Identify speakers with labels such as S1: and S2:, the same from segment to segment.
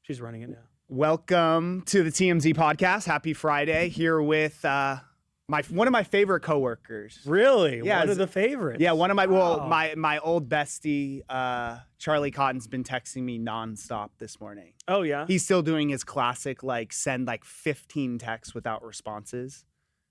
S1: She's running it now.
S2: Welcome to the TMZ podcast. Happy Friday. Here with one of my favorite coworkers.
S1: Really?
S2: Yeah,
S1: one of the favorites.
S2: Yeah, one of my old bestie, Charlie Cotton's been texting me nonstop this morning.
S1: Oh yeah.
S2: He's still doing his classic send 15 texts without responses.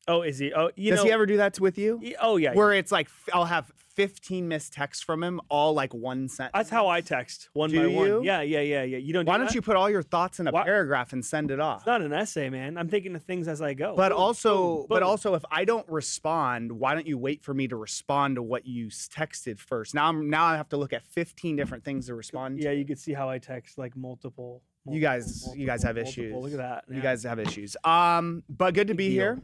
S1: Oh, is he? Oh,
S2: Does he ever do that with you?
S1: Oh yeah.
S2: Where it's I'll have 15 missed texts from him, all one sentence.
S1: That's how I text one by one. Yeah. You don't.
S2: Why don't you put all your thoughts in a paragraph and send it off?
S1: It's not an essay, man. I'm thinking of things as I go.
S2: But also, if I don't respond, why don't you wait for me to respond to what you texted first? Now I have to look at 15 different things to respond to.
S1: Yeah, you can see how I text multiple.
S2: You guys have issues.
S1: Look at that.
S2: Yeah. You guys have issues. But good to be here.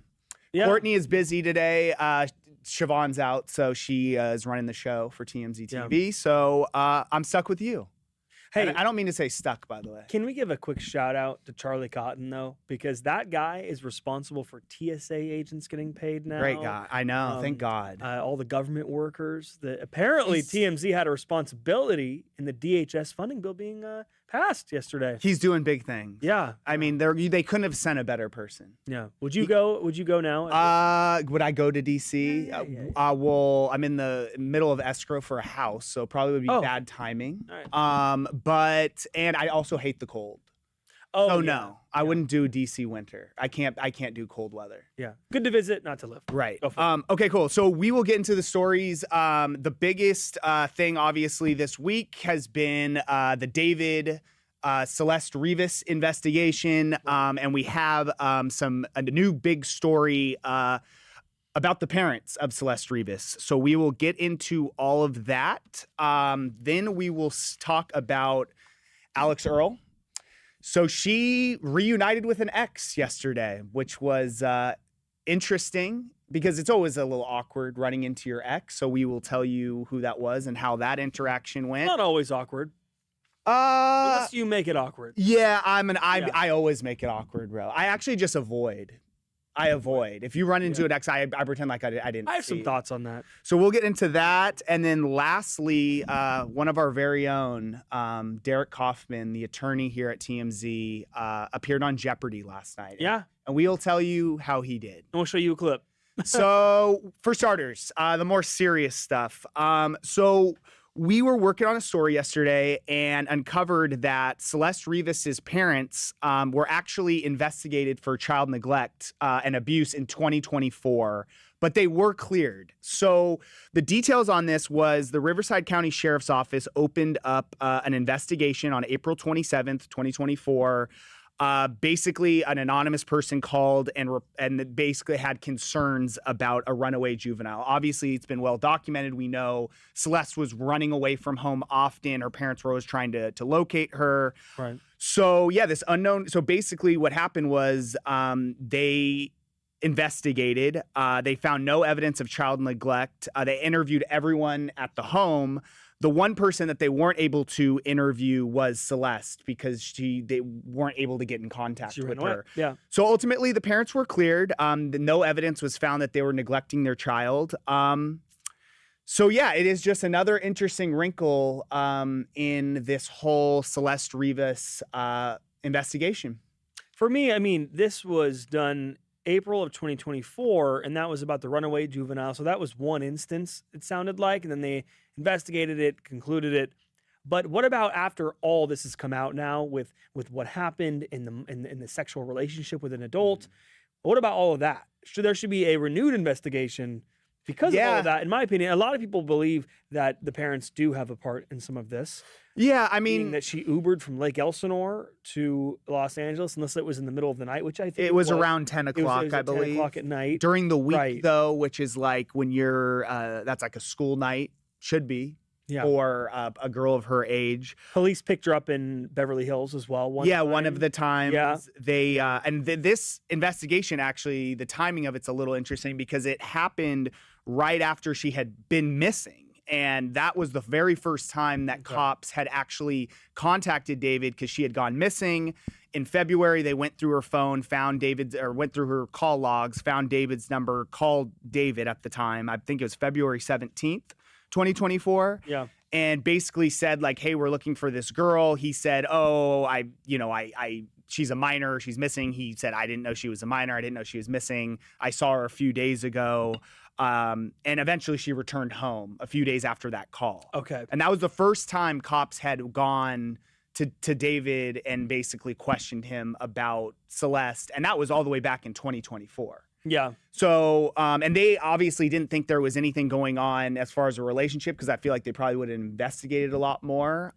S1: Yeah.
S2: Courtney is busy today. Siobhan's out, so she is running the show for TMZ TV. Yeah. So I'm stuck with you. Hey, I don't mean to say stuck, by the way.
S1: Can we give a quick shout out to Charlie Cotton, though? Because that guy is responsible for TSA agents getting paid now.
S2: Great guy. I know. Thank God.
S1: All the government workers. Apparently, TMZ had a responsibility in the DHS funding bill being passed yesterday.
S2: He's doing big things.
S1: Yeah.
S2: I mean, they couldn't have sent a better person.
S1: Yeah. Would you go now?
S2: Would I go to DC? Yeah. Well, I'm in the middle of escrow for a house, so probably would be bad timing.
S1: All right.
S2: And I also hate the cold.
S1: Oh,
S2: no, I wouldn't do DC winter. I can't do cold weather.
S1: Yeah. Good to visit, not to live.
S2: Right. Okay, cool. So we will get into the stories. The biggest thing, obviously, this week has been the David Celeste Rivas investigation. And we have a new big story about the parents of Celeste Rivas. So we will get into all of that. Then we will talk about Alex Earl. So she reunited with an ex yesterday, which was interesting because it's always a little awkward running into your ex. So we will tell you who that was and how that interaction went.
S1: Not always awkward. Unless you make it awkward.
S2: Yeah, I always make it awkward, bro. I actually just avoid. If you run into an ex, I pretend like I didn't.
S1: I have some thoughts on that.
S2: So we'll get into that. And then lastly, one of our very own, Derek Kaufman, the attorney here at TMZ, appeared on Jeopardy last night.
S1: Yeah.
S2: And we'll tell you how he did.
S1: And we'll show you a clip.
S2: So for starters, the more serious stuff. So we were working on a story yesterday and uncovered that Celeste Rivas's parents were actually investigated for child neglect and abuse in 2024, but they were cleared. So the details on this was the Riverside County Sheriff's Office opened up an investigation on April 27th, 2024. Basically, an anonymous person called and basically had concerns about a runaway juvenile. Obviously, it's been well documented. We know Celeste was running away from home often. Her parents were always trying to locate her.
S1: Right.
S2: So, yeah, this unknown. So basically what happened was they investigated. They found no evidence of child neglect. They interviewed everyone at the home. The one person that they weren't able to interview was Celeste because they weren't able to get in contact with her.
S1: Yeah.
S2: So ultimately, the parents were cleared. No evidence was found that they were neglecting their child. So yeah, it is just another interesting wrinkle in this whole Celeste Rivas investigation.
S1: For me, I mean, this was done April of 2024, and that was about the runaway juvenile. So that was one instance, it sounded like, and then they investigated it, concluded it. But what about after all this has come out now with what happened in the sexual relationship with an adult? Mm-hmm. What about all of that? There should be a renewed investigation because of all of that. In my opinion, a lot of people believe that the parents do have a part in some of this.
S2: Yeah, I mean
S1: that she Ubered from Lake Elsinore to Los Angeles, unless it was in the middle of the night, which I think
S2: it was around 10 o'clock,
S1: it was
S2: I believe.
S1: 10 o'clock at night.
S2: During the week, though, which is like when you're, that's like a school night, should be, for a girl of her age.
S1: Police picked her up in Beverly Hills as well.
S2: One of the times.
S1: Yeah.
S2: They, this investigation, actually, the timing of it's a little interesting because it happened right after she had been missing. And that was the very first time that cops had actually contacted David because she had gone missing. In February, they went through her phone, went through her call logs, found David's number, called David at the time. I think it was February 17th, 2024.
S1: Yeah.
S2: and basically said like, hey, we're looking for this girl. He said, oh, she's a minor. She's missing. He said, I didn't know she was a minor. I didn't know she was missing. I saw her a few days ago. And eventually she returned home a few days after that call.
S1: Okay.
S2: And that was the first time cops had gone to David and basically questioned him about Celeste. And that was all the way back in 2024.
S1: Yeah.
S2: So, and they obviously didn't think there was anything going on as far as a relationship, because I feel like they probably would have investigated a lot more.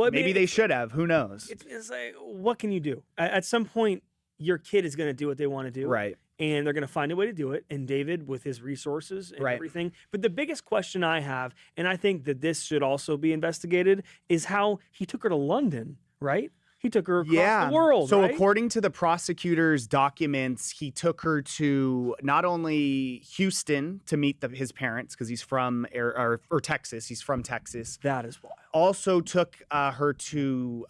S2: Maybe they should have. Who knows?
S1: It's like, what can you do? At some point, your kid is going to do what they want to do.
S2: Right.
S1: And they're going to find a way to do it. And David, with his resources and everything. But the biggest question I have, and I think that this should also be investigated, is how he took her to London, right? He took her across the world.
S2: So
S1: right?
S2: according to the prosecutor's documents, he took her to not only Houston to meet his parents, because he's from or Texas. He's from Texas.
S1: That is wild.
S2: Also took her to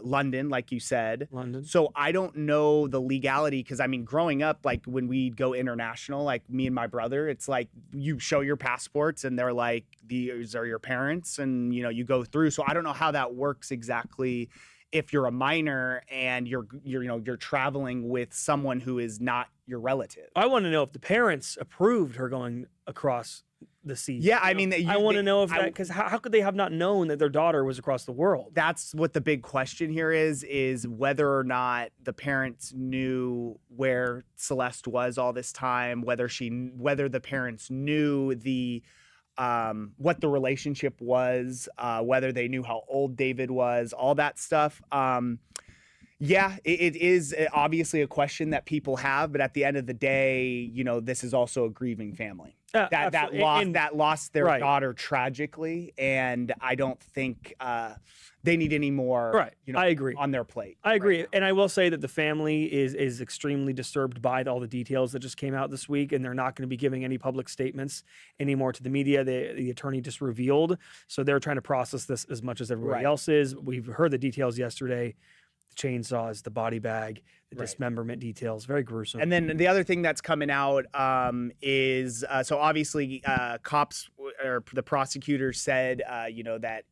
S2: London, like you said.
S1: London.
S2: So I don't know the legality, because I mean, growing up, like when we'd go international, like me and my brother, it's like you show your passports and they're like, these are your parents, and you go through. So I don't know how that works exactly. If you're a minor and you're traveling with someone who is not your relative.
S1: I want to know if the parents approved her going across the sea.
S2: Yeah, I mean,
S1: I want to know if that, because how could they have not known that their daughter was across the world?
S2: That's what the big question here is whether or not the parents knew where Celeste was all this time, whether the parents knew what the relationship was, whether they knew how old David was, all that stuff. It is obviously a question that people have, but at the end of the day, this is also a grieving family that lost their daughter tragically, and I don't think they need any more.
S1: I agree.
S2: On their plate.
S1: I agree, and I will say that the family is extremely disturbed by all the details that just came out this week, and they're not going to be giving any public statements anymore to the media. The attorney just revealed, so they're trying to process this as much as everybody else is. We've heard the details yesterday. The chainsaws, the body bag, the dismemberment details, very gruesome.
S2: And then the other thing that's coming out is so obviously cops or the prosecutor said that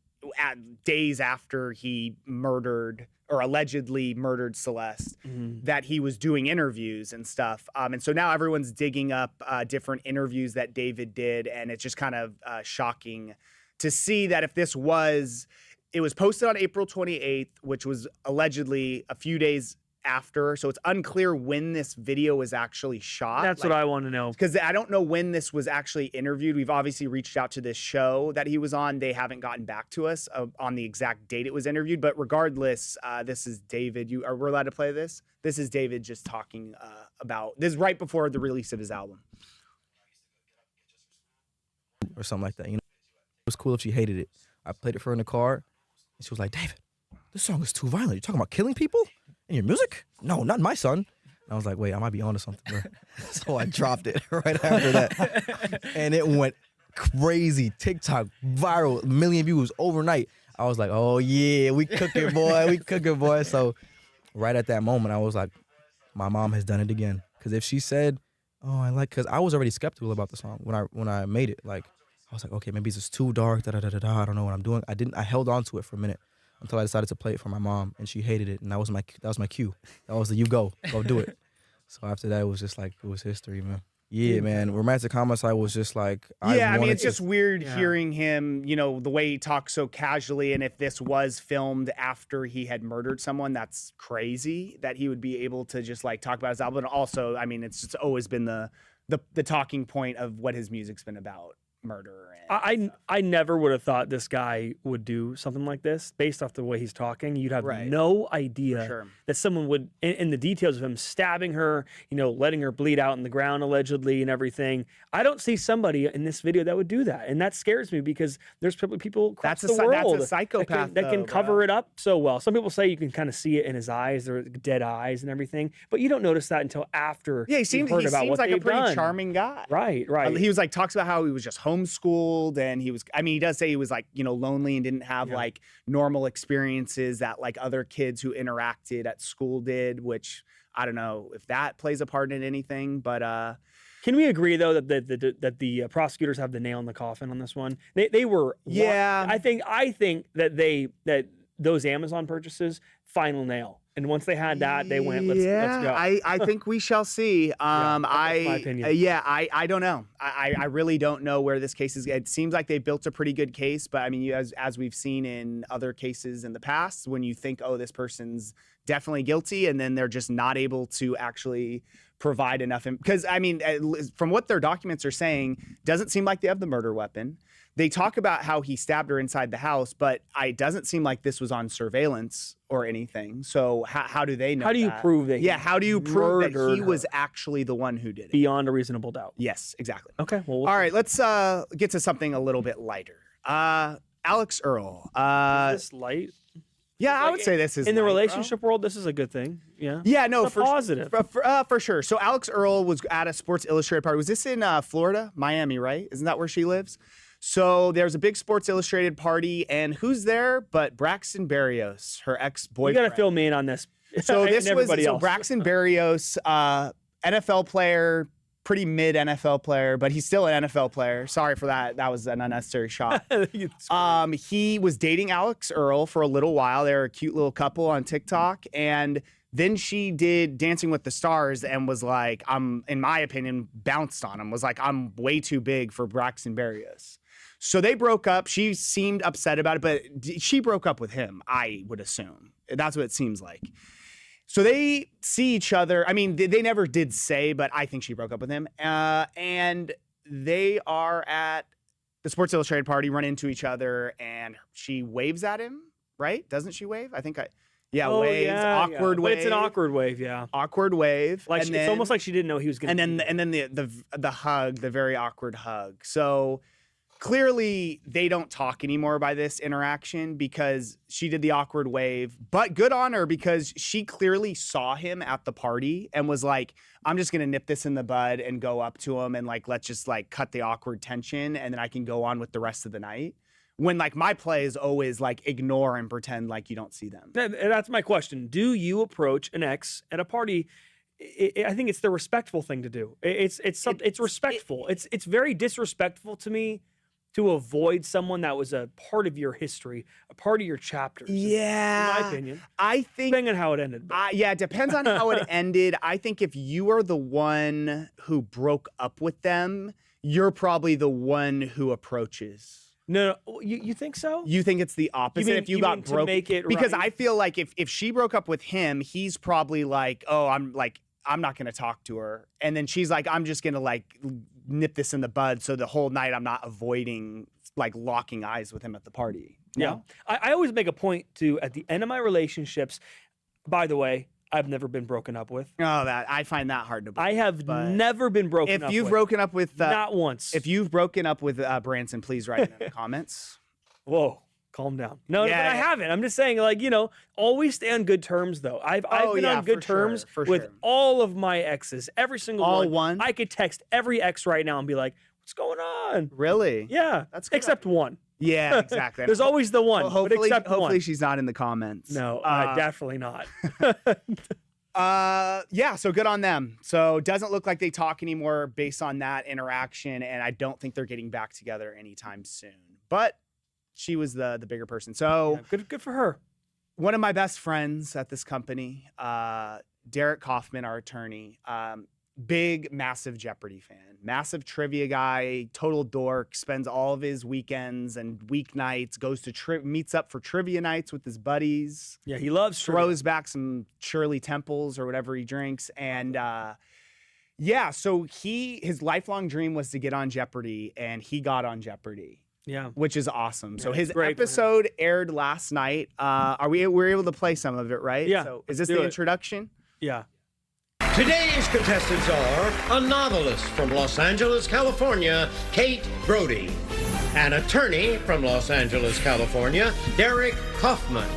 S2: days after he murdered or allegedly murdered Celeste, that he was doing interviews and stuff. And so now everyone's digging up different interviews that David did, and it's just kind of shocking to see that if this was. It was posted on April 28th, which was allegedly a few days after. So it's unclear when this video was actually shot.
S1: That's what I want to know.
S2: Because I don't know when this was actually interviewed. We've obviously reached out to this show that he was on. They haven't gotten back to us on the exact date it was interviewed. But regardless, this is David. We're allowed to play this? This is David just talking about this right before the release of his album.
S3: Or something like that. It was cool if she hated it. I played it for her in the car. She was like, David, this song is too violent. You're talking about killing people in your music? No, not my son. And I was like, wait, I might be onto something, bro. So I dropped it right after that. And it went crazy. TikTok, viral, 1 million views overnight. I was like, oh, yeah, we cooking, boy. We cooking, boy. So right at that moment, I was like, my mom has done it again. Because if she said, because I was already skeptical about the song when I made it. Like, I was like, okay, maybe it's just too dark, I don't know what I'm doing. I held on to it for a minute until I decided to play it for my mom, and she hated it, and that was my cue. That was the you go do it. So after that, it was just like, it was history, man. Yeah, man. Romantic homicide was just like,
S2: it's just weird hearing him, the way he talks so casually, and if this was filmed after he had murdered someone, that's crazy that he would be able to just like talk about his album. And also, it's just always been the talking point of what his music's been about. Murder.
S1: I never would have thought this guy would do something like this based off the way he's talking. You'd have no idea that someone would, in the details of him stabbing her, letting her bleed out in the ground allegedly and everything. I don't see somebody in this video that would do that, and that scares me because there's probably people across the world
S2: that's a psychopath
S1: that can cover it up so well. Some people say you can kind of see it in his eyes, they're dead eyes and everything, but you don't notice that until after.
S2: Yeah, he seems like a pretty charming guy.
S1: Right.
S2: He was like talks about how he was just homeschooled, and he was. He does say he was like lonely and didn't have like normal experiences that like other kids who interacted at school did, which I don't know if that plays a part in anything, but
S1: Can we agree though that the prosecutors have the nail in the coffin on this one? They were.
S2: Yeah.
S1: I think that those Amazon purchases, final nail. And once they had that, they went, let's go.
S2: I think we shall see.
S1: that's my opinion.
S2: I don't know. I really don't know where this case is. It seems like they built a pretty good case, but I mean, as we've seen in other cases in the past, when you think, oh, this person's definitely guilty, and then they're just not able to actually provide enough. Because I mean, from what their documents are saying, doesn't seem like they have the murder weapon. They talk about how he stabbed her inside the house, but it doesn't seem like this was on surveillance or anything. So how do they know?
S1: How do you prove that?
S2: Yeah, how do you prove that he
S1: her?
S2: was actually the one who did it?
S1: Beyond a reasonable doubt.
S2: Yes, exactly.
S1: Okay. Well,
S2: All right, let's get to something a little bit lighter. Alex Earl.
S1: is this light?
S2: Yeah, I
S1: Like,
S2: would say this is
S1: in the
S2: light, bro.
S1: relationship world. This is a good thing. Yeah.
S2: Yeah, no,
S1: It's a
S2: for
S1: positive.
S2: for sure. So Alex Earl was at a Sports Illustrated party. Was this in Florida, Miami? Right? Isn't that where she lives? So there's a big Sports Illustrated party, and who's there but Braxton Berrios, her
S1: You
S2: ex-boyfriend.
S1: got to fill me in on this.
S2: So
S1: and
S2: this was
S1: everybody else.
S2: Braxton Berrios, NFL player, pretty mid NFL player, but he's still an NFL player. Sorry for that. That was an unnecessary shot. He was dating Alex Earl for a little while. They were a cute little couple on TikTok, and then she did Dancing with the Stars and was like, in my opinion, bounced on him. Was like, I'm way too big for Braxton Berrios. So they broke up. She seemed upset about it, but she broke up with him, I would assume. That's what it seems like. So they see each other. I mean, they never did say, but I think she broke up with him. And they are at the Sports Illustrated party, run into each other, and she waves at him, right? Doesn't she wave? Waves. Awkward wave.
S1: But it's an awkward wave, yeah.
S2: Awkward wave.
S1: Like
S2: and
S1: it's almost like she didn't know he was going to.
S2: And then the hug, the very awkward hug. So clearly they don't talk anymore by this interaction because she did the awkward wave. But good on her, because she clearly saw him at the party and was like, I'm just gonna nip this in the bud and go up to him and like let's just like cut the awkward tension and then I can go on with the rest of the night. When like my play is always like ignore and pretend like you don't see them.
S1: That's my question. Do you approach an ex at a party? I think it's the respectful thing to do. It's respectful. It's very disrespectful to me to avoid someone that was a part of your history, a part of your chapters.
S2: Yeah.
S1: In my opinion.
S2: I think
S1: depending on how it ended.
S2: yeah, it depends on how it ended. I think if you are the one who broke up with them, you're probably the one who approaches.
S1: No, you think so?
S2: You think it's the opposite if you got broke?
S1: To make it
S2: because
S1: right?
S2: I feel like if she broke up with him, he's probably like, oh, I'm not going to talk to her. And then she's like, I'm just going to like nip this in the bud. So the whole night I'm not avoiding like locking eyes with him at the party.
S1: Yeah. I always make a point to, at the end of my relationships, by the way, I've never been broken up with.
S2: Oh, I find that hard to believe.
S1: I have never been broken up with.
S2: If you've broken up with...
S1: not once.
S2: If you've broken up with Branson, please write it in the comments.
S1: Whoa. Calm down. No, but I haven't. I'm just saying, like, always stay on good terms, though. I've been on good terms with all of my exes, every single one.
S2: All one?
S1: I could text every ex right now and be like, what's going on?
S2: Really?
S1: Yeah.
S2: That's good.
S1: Except one.
S2: Yeah, exactly.
S1: There's always the one,
S2: well,
S1: but except one.
S2: Hopefully she's not in the comments.
S1: No, definitely not.
S2: Yeah, so good on them. So it doesn't look like they talk anymore based on that interaction, and I don't think they're getting back together anytime soon. But she was the bigger person. So
S1: yeah, good for her.
S2: One of my best friends at this company, Derek Kaufman, our attorney, big, massive Jeopardy fan, massive trivia guy, total dork, spends all of his weekends and weeknights, goes to meets up for trivia nights with his buddies.
S1: Yeah, he loves
S2: throws back some Shirley Temples or whatever he drinks. And yeah, so his lifelong dream was to get on Jeopardy, and he got on Jeopardy. Yeah, which is awesome. So his episode aired last night. We're able to play some of it, right?
S1: Yeah.
S2: So is this the introduction?
S1: Yeah.
S4: Today's contestants are a novelist from Los Angeles, California, Kate Brody, an attorney from Los Angeles, California, Derek Kaufman.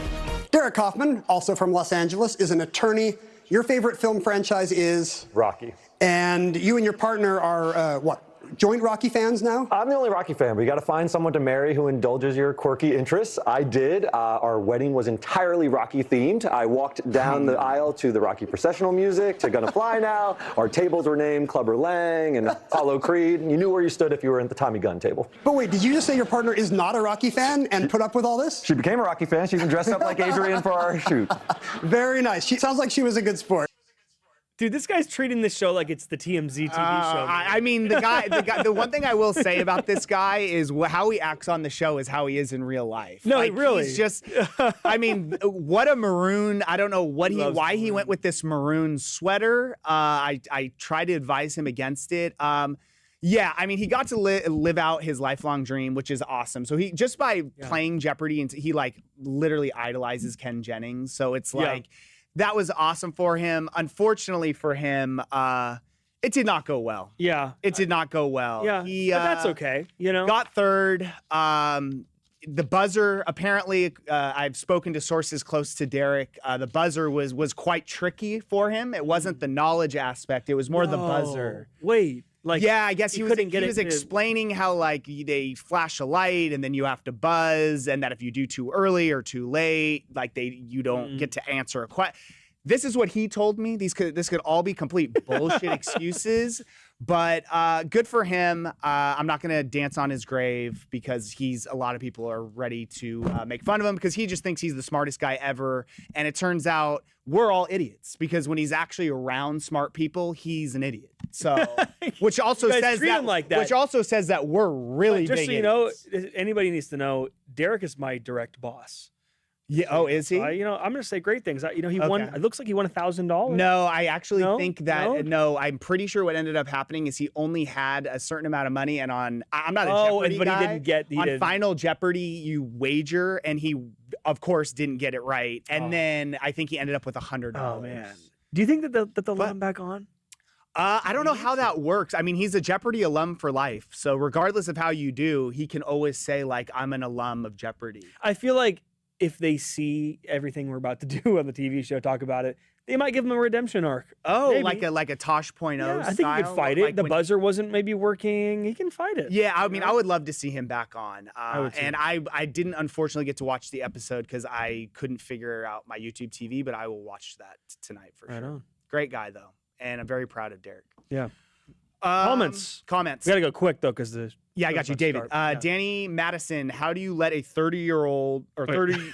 S5: Derek Kaufman, also from Los Angeles, is an attorney. Your favorite film franchise is?
S6: Rocky.
S5: And you and your partner are what? joint Rocky fans now?
S6: I'm the only Rocky fan, but you got to find someone to marry who indulges your quirky interests. I did. Our wedding was entirely Rocky themed. I walked down the aisle to the Rocky processional music, to Gonna Fly Now. Our tables were named Clubber Lang and Apollo Creed. You knew where you stood if you were at the Tommy Gunn table.
S5: But wait, did you just say your partner is not a Rocky fan and put up with all this?
S6: She became a Rocky fan. She even dressed up like Adrian for our shoot.
S5: Very nice. She sounds like she was a good sport.
S1: Dude, this guy's treating this show like it's the TMZ TV show.
S2: I mean, the one thing I will say about this guy is how he acts on the show is how he is in real life.
S1: No,
S2: like,
S1: really.
S2: He's just, I mean, what a maroon. I don't know why he went with this maroon sweater. I tried to advise him against it. Yeah, I mean, he got to live out his lifelong dream, which is awesome. So he just by playing Jeopardy, and he like literally idolizes Ken Jennings. So it's like. That was awesome for him. Unfortunately for him, it did not go well.
S1: Yeah.
S2: It did not go well.
S1: Yeah, but that's okay, you know?
S2: Got third. The buzzer, apparently, I've spoken to sources close to Derek. The buzzer was quite tricky for him. It wasn't the knowledge aspect. It was more the buzzer.
S1: Wait. Like,
S2: yeah, I guess he was
S1: it
S2: explaining how like they flash a light and then you have to buzz, and that if you do too early or too late, like you don't get to answer a question. This is what he told me. This could all be complete bullshit excuses, but good for him. I'm not gonna dance on his grave because a lot of people are ready to make fun of him because he just thinks he's the smartest guy ever, and it turns out we're all idiots because when he's actually around smart people, he's an idiot. So, which also says that we're really
S1: just
S2: big
S1: so you know, anybody needs to know, Derek is my direct boss.
S2: Yeah. Oh, is he?
S1: I'm going to say great things. He won. It looks like he won $1,000.
S2: No, I actually think that
S1: No?
S2: I'm pretty sure what ended up happening is he only had a certain amount of money, and I'm not a Jeopardy
S1: but
S2: guy.
S1: he didn't get
S2: on Final Jeopardy. You wager, and he of course didn't get it right, and then I think he ended up with $100.
S1: Oh man, do you think that they'll let him back on?
S2: I don't know how that works. I mean, he's a Jeopardy alum for life, so regardless of how you do, he can always say like, "I'm an alum of Jeopardy."
S1: I feel like if they see everything we're about to do on the TV show, talk about it, they might give him a redemption arc.
S2: Oh,
S1: maybe.
S2: like a Tosh.0
S1: Yeah, I think he could fight it.
S2: Like
S1: the buzzer wasn't maybe working. He can fight it.
S2: Yeah, I mean, I would love to see him back on.
S1: I would too.
S2: And I didn't unfortunately get to watch the episode because I couldn't figure out my YouTube TV, but I will watch that tonight for sure.
S1: Right on.
S2: Great guy though, and I'm very proud of Derek.
S1: Yeah. Comments.
S2: We
S1: gotta go quick though, because the
S2: I got you, David. Danny Madison, how do you let a 30-year-old or 30?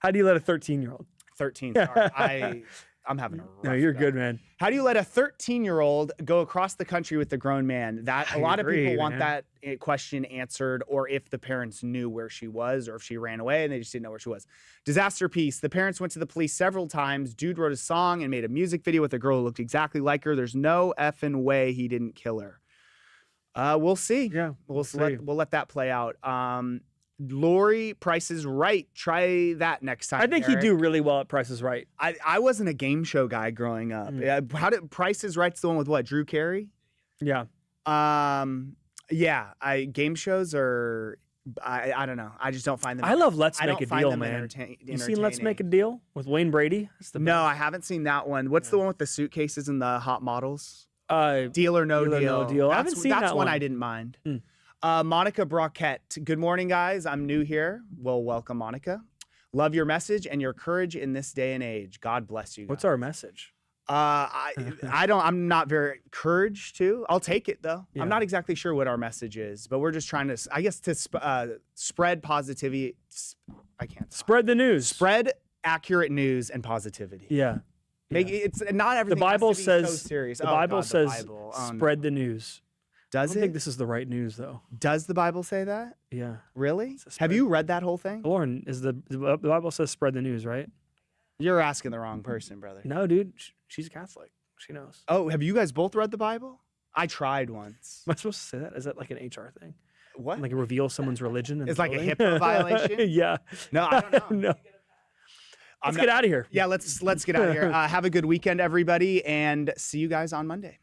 S1: How do you let a 13-year-old?
S2: 13. Sorry, I'm having a rough
S1: No, you're
S2: go.
S1: good, man.
S2: How do you let a 13-year-old go across the country with a grown man? That a lot of people want that question answered, or if the parents knew where she was, or if she ran away and they just didn't know where she was. Disaster piece. The parents went to the police several times. Dude wrote a song and made a music video with a girl who looked exactly like her. There's no effing way he didn't kill her. We'll see.
S1: Yeah,
S2: we'll let that play out. Lori, Price is Right. Try that next time.
S1: I think he'd do really well at Price is Right.
S2: I wasn't a game show guy growing up. How did Price is Right's the one with what? Drew Carey?
S1: Yeah.
S2: Yeah. Game shows are. I don't know. I just don't find them.
S1: I love Let's Make a Deal, man.
S2: Entertaining.
S1: You seen Let's Make a Deal with Wayne Brady?
S2: No, I haven't seen that one. What's the one with the suitcases and the hot models? Deal or No Deal.
S1: I haven't seen that
S2: one. That's
S1: one.
S2: I didn't mind. Monica Brockett. Good morning, guys. I'm new here. Well, welcome, Monica. Love your message and your courage in this day and age. God bless you guys.
S1: What's our message?
S2: I'm not very courage too. I'll take it though.
S1: Yeah.
S2: I'm not exactly sure what our message is, but we're just trying to, I guess, to spread positivity. I can't talk.
S1: Spread the news.
S2: Spread accurate news and positivity.
S1: Yeah.
S2: Make it's not everything.
S1: The Bible
S2: has to be so
S1: says.
S2: serious.
S1: The
S2: Oh,
S1: Bible
S2: God,
S1: says.
S2: the Bible. Oh,
S1: Spread
S2: no.
S1: the news.
S2: Does
S1: I don't
S2: it?
S1: think this is the right news though.
S2: Does the Bible say that?
S1: Yeah.
S2: Really?
S1: says
S2: Have
S1: spread.
S2: you read that whole thing?
S1: Lauren, is the Bible says spread the news, right?
S2: You're asking the wrong person, brother.
S1: No, dude. She's Catholic. She knows.
S2: Oh, have you guys both read the Bible? I tried once.
S1: Am I supposed to say that? Is that like an HR thing?
S2: What?
S1: Like reveal someone's religion?
S2: It's like a HIPAA violation?
S1: Yeah.
S2: No, I don't know.
S1: No. Let's get out of here.
S2: Yeah, let's get out of here. Have a good weekend, everybody, and see you guys on Monday.